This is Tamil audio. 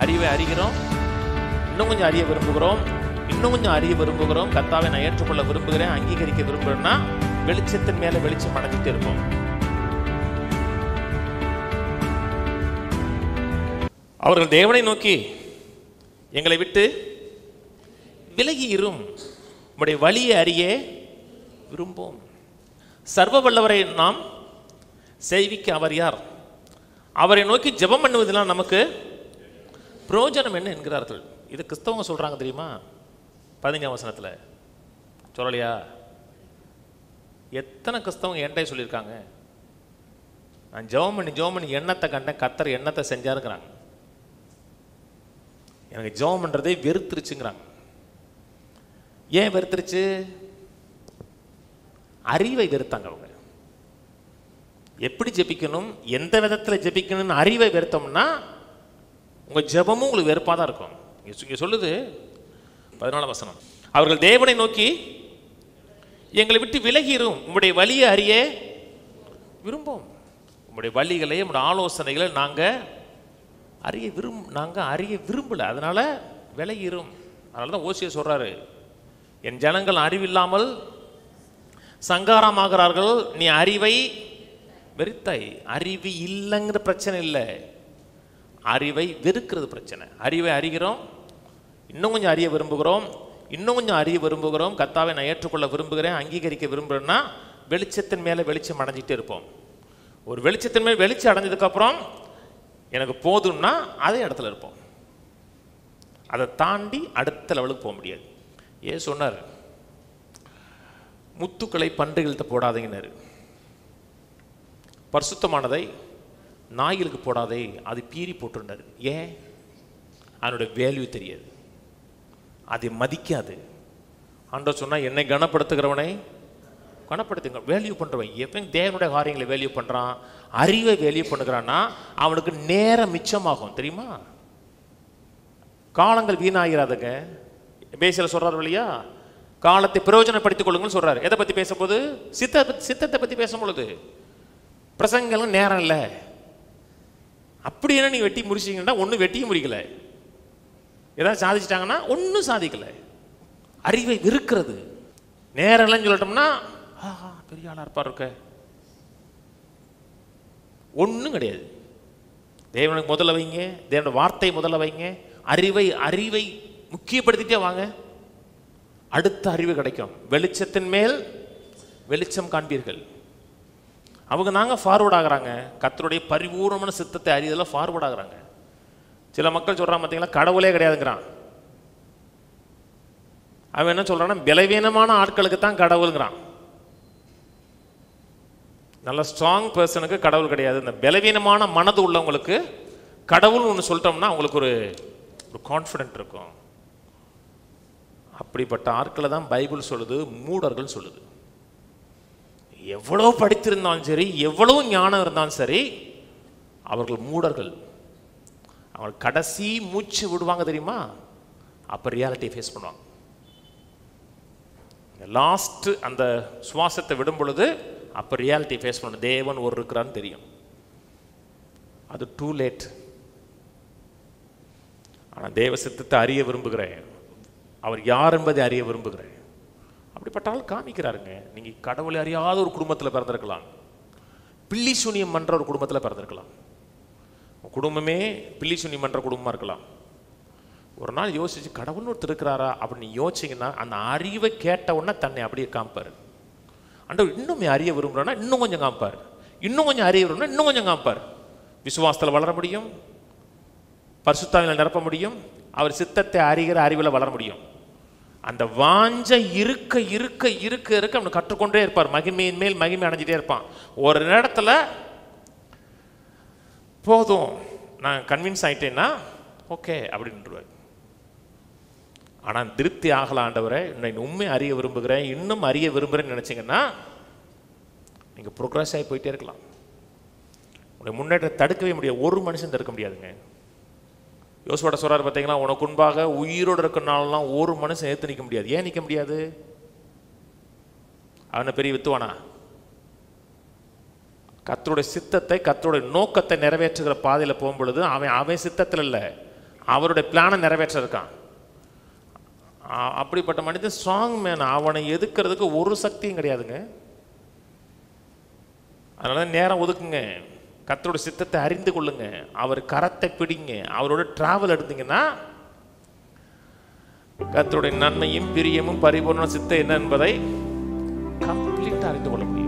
அறிவை அறிகிறோம், இன்னும் கொஞ்சம் அறிய விரும்புகிறோம், இன்னும் கொஞ்சம் அறிய விரும்புகிறோம். கர்த்தாவை நான் ஏற்றுக்கொள்ள விரும்புகிறேன், அங்கீகரிக்க விரும்புகிறேன்னா வெளிச்சத்தின் மேல வெளிச்சம் அடைஞ்சிட்டே இருப்போம். அவர்கள் தேவனை நோக்கி எங்களை விட்டு விலகி இரும், உம்முடைய வழியை அறிய விரும்பும். சர்வ வல்லவரை நாம் செய்விக்க அவர் யார்? அவரை நோக்கி ஜெபம் பண்ணுவதெல்லாம் நமக்கு பிரயோஜனம் என்ன என்கிறார்கள். இது கிறிஸ்தவங்க சொல்றாங்க தெரியுமா? 15ஆம் வசனத்துல சொல்லலையா? எத்தனை கிறிஸ்தவங்க என்கிட்ட சொல்லியிருக்காங்க, நான் ஜெபம் பண்ணி எண்ணத்தை கண்டேன், கர்த்தர் எண்ணத்தை செஞ்சாருங்கிறாங்க. எனக்கு ஜெபம் பண்றதே வெறுத்துருச்சுங்கிறாங்க. ஏன் வெறுத்துருச்சு? அறிவை வெறுத்தாங்க. அவங்க எப்படி ஜெபிக்கணும், எந்த விதத்தில் ஜெபிக்கணும்னு அறிவை வெறுத்தோம்னா உங்க ஜெபமும் உங்களுக்கு வெறுப்பாக தான் இருக்கும். இங்க சொல்லுது 14ஆம் வசனம், அவர்கள் தேவனை நோக்கி எங்களை விட்டு விலகிரும், உம்முடைய வழியை அறிய விரும்பும். உம்முடைய வழிகளை, உம்முடைய ஆலோசனைகளை நாங்கள் அறிய விரும்பல, அதனால விலகிரும். அதனால தான் ஓசியா சொல்றாரு, என் ஜனங்கள் அறிவில்லாமல் சங்காரமாகிறார்கள், நீ அறிவை வெறுத்தாய். அறிவு இல்லைங்கிற பிரச்சனை இல்லை, அறிவை வெறுக்கிறது பிரச்சனை. அறிவை அறிகிறோம், இன்னும் கொஞ்சம் அறிய விரும்புகிறோம், இன்னும் கொஞ்சம் அறிய விரும்புகிறோம். கர்த்தாவை நான் ஏற்றுக்கொள்ள விரும்புகிறேன், அங்கீகரிக்க விரும்புகிறேன்னா வெளிச்சத்தின் மேலே வெளிச்சம் அடைஞ்சிட்டே இருப்போம். ஒரு வெளிச்சத்தின் மேலே வெளிச்சம் அடைஞ்சதுக்கப்புறம் எனக்கு போதும்னா அதே இடத்துல இருப்போம். அதை தாண்டி அடுத்த லெவலுக்கு போக முடியாது. ஏன் சொன்னார், முத்துக்களை பன்றிகள்கிட்ட போடாதீங்கன்னாரு, பரிசுத்தமானதை நாய்களுக்கு போடாதே, அது பீறி போட்டுருந்தாரு. ஏன்? அதனுடைய வேல்யூ தெரியாது, அதை மதிக்காது. ஆண்டவர் சொன்னா, என்னை கனப்படுத்துகிறவனை கனப்படுத்துங்க. வேல்யூ பண்றவன் எப்ப தேவனுடைய காரியங்களை வேல்யூ பண்றான், அறிவை வேல்யூ பண்ணுகிறான்னா அவனுக்கு நேரம் மிச்சமாகும். தெரியுமா? காலங்கள் வீணாகிறாதுங்க. பேசல சொல்றாரு இல்லையா, காலத்தை பிரயோஜனப்படுத்திக் கொள்ளுங்கன்னு சொல்றாரு. எதை பத்தி பேசும்போது? சித்தத்தை பத்தி பேசும்பொழுது பிரசங்கங்களும் நேரம் இல்லை. அப்படி என்ன நீ வெட்டி முடிச்சிங்கன்னா ஒன்றும் வெட்டியும் முடிக்கல, ஏதாவது சாதிச்சிட்டாங்கன்னா ஒன்றும் சாதிக்கல. அறிவை விருக்கிறது. நேரம் இல்லைன்னு சொல்லிட்டோம்னா பெரிய ஆளா இருப்பார், இருக்க ஒன்றும் கிடையாது. தேவனுக்கு முதல்ல வைங்க, தேவனுடைய வார்த்தை முதல்ல வைங்க, அறிவை முக்கியப்படுத்திட்டே வாங்க, அடுத்த அறிவு கிடைக்கும். வெளிச்சத்தின் மேல் வெளிச்சம் காண்பீர்கள். அவங்க நாங்கள் ஃபார்வர்ட் ஆகுறாங்க, கர்த்தருடைய பரிபூர்ணமான சித்தத்தை அறியதெல்லாம் ஃபார்வர்ட் ஆகுறாங்க. சில மக்கள் சொல்றான் பார்த்தீங்களா, கடவுளே கிடையாதுங்கிறான். அவன் என்ன சொல்றான்னா, பலவீனமான ஆட்களுக்கு தான் கடவுளுங்கிறான். நல்ல ஸ்ட்ராங் பர்சனுக்கு கடவுள் கிடையாது. இந்த பலவீனமான மனது உள்ளவங்களுக்கு கடவுள் ஒன்று சொல்லிட்டோம்னா அவங்களுக்கு ஒரு கான்ஃபிடென்ட் இருக்கும். அப்படிப்பட்ட ஆட்களை தான் பைபிள் சொல்லுது மூடர்கள் சொல்லுது. எவ்வளவு படித்திருந்தாலும் சரி, எவ்வளவு ஞானம் இருந்தாலும் சரி, அவர்கள் மூடர்கள். அவங்க கடைசி மூச்சு விடுவாங்க தெரியுமா, அப்ப ரியாலிட்டியை ஃபேஸ் பண்ணுவாங்க. லாஸ்ட் அந்த சுவாசத்தை விடும் பொழுது அப்ப ரியாலிட்டி ஃபேஸ் பண்ணணும். தேவன் ஒரு இருக்கிறான்னு தெரியும். அது டூ லேட். ஆனால் தேவ சித்தத்தை அறிய விரும்புகிறேன், அவர் யார் என்பதை அறிய விரும்புகிறேன். அப்படிப்பட்ட ஆள் காமிக்கிறாருங்க. நீங்க கடவுளை அறியாத ஒரு குடும்பத்தில் பிறந்திருக்கலாம், பில்லி சூனியம் பண்ற ஒரு குடும்பத்தில் பிறந்திருக்கலாம், குடும்பமே பில்லி சூனியம் பண்ற குடும்பமா இருக்கலாம். ஒரு நாள் யோசிச்சு கடவுள்னு ஒருத்தர் இருக்கிறாரா அப்படின்னு யோசிச்சிங்கன்னா அந்த அறிவை கேட்ட உடனே தன்னை அப்படியே காமிப்பார். ஆண்டவர் இன்னும் அறிய விரும்புகிறோன்னா இன்னும் கொஞ்சம் காமிப்பார், இன்னும் கொஞ்சம் அறிய விரும்புனா இன்னும் கொஞ்சம் காமிப்பார். விசுவாசத்தில் வளர முடியும், பரிசுத்தாவியில் நிரப்ப முடியும், அவர் சித்தத்தை அறிகிற அறிவில் வளர முடியும். அந்த வாஞ்ச இருக்க இருக்க இருக்க இருக்க அவனை கற்றுக்கொண்டே இருப்பார். மகிமையின் மேல் மகிமை அடைஞ்சிட்டே இருப்பான். ஒரு நேரத்தில் போதும் நான் கன்வின்ஸ் ஆயிட்டேன்னா ஓகே அப்படின்றார். ஆனால் திருப்தி ஆகல, ஆண்டவரை நான் உண்மை அறிய விரும்புகிறேன், இன்னும் அறிய விரும்புகிறேன்னு நினச்சிங்கன்னா நீங்கள் ப்ரோக்ரஸ் ஆகி போயிட்டே இருக்கலாம். உங்களுடைய முன்னேற்றத்தை தடுக்கவே முடியாது, ஒரு மனுஷன் தடுக்க முடியாதுங்க. யோசுவாட்ட சொல்றாரு பார்த்தீங்களா, உனக்கு முன்பாக உயிரோடு இருக்கிறனாலாம் ஒரு மனுஷன் ஏற்று நிற்க முடியாது. ஏன் நிற்க முடியாது? அவனை பெரிய வித்துவானா? கர்த்தருடைய சித்தத்தை, கர்த்தருடைய நோக்கத்தை நிறைவேற்றுகிற பாதையில் போகும்பொழுது அவன் சித்தத்தில் இல்லை, அவருடைய பிளானை நிறைவேற்ற இருக்கான். அப்படிப்பட்ட மனிதன் ஸ்ட்ராங் மேன். அவனை எதுக்கிறதுக்கு ஒரு சக்தியும் கிடையாதுங்க. அதனால நேரம் ஒதுக்குங்க, கர்த்தருடைய சித்தத்தை அறிந்து கொள்ளுங்க, அவர் கரத்தை பிடிங்க, அவரோட டிராவல் எடுத்தீங்கன்னா கர்த்தருடைய நன்மையும் பிரியமும் பரிபூர்ண சித்தம் என்ன என்பதை கம்ப்ளீட்டா அறிந்து கொள்ள முடியும்.